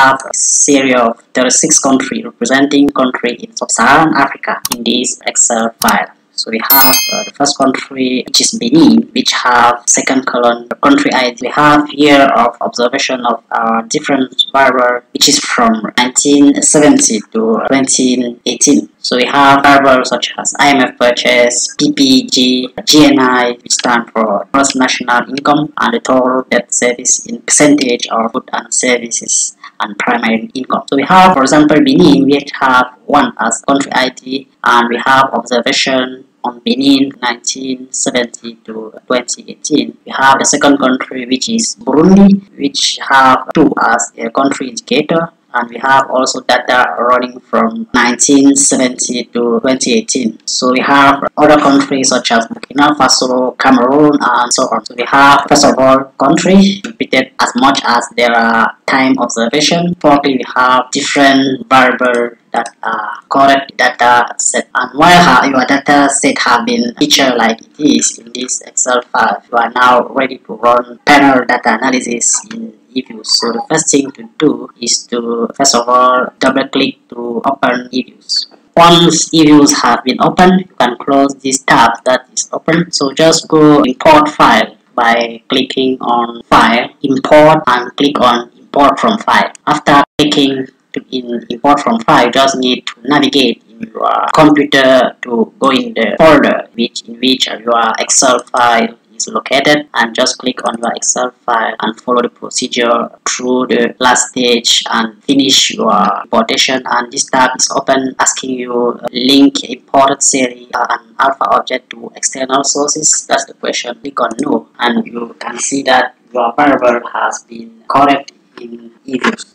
have a series of 36 countries representing country in sub-Saharan Africa in this Excel file. So we have the first country, which is Benin, which have second column country ID. We have year of observation of different variable, which is from 1970 to 2018. So we have variables such as IMF purchase, PPG, GNI, which stand for gross national income, and the total debt service in percentage of goods and services and primary income. So we have, for example, Benin, we have one as country ID, and we have observation on Benin 1970 to 2018. We have the second country, which is Burundi, which have two as a country indicator, and we have also data running from 1970 to 2018. So we have other countries such as Burkina Faso, Cameroon, and so on. So we have, first of all, country repeated as much as there are time observation. Fourthly, we have different variables that are correct data set. And while your data set have been featured like it is in this Excel file, you are now ready to run panel data analysis in EViews. So the first thing to do is to, first of all, double click to open EViews. Once EViews have been opened, you can close this tab that is open. So just go import file by clicking on file, import, and click on import from file. After clicking in import from file, you just need to navigate in your computer to go in the folder in which your Excel file is located, and just click on your Excel file and follow the procedure through the last stage and finish your importation. And this tab is open, asking you link imported series and alpha object to external sources. That's the question. Click on no, and you can see that your variable has been correct in EViews.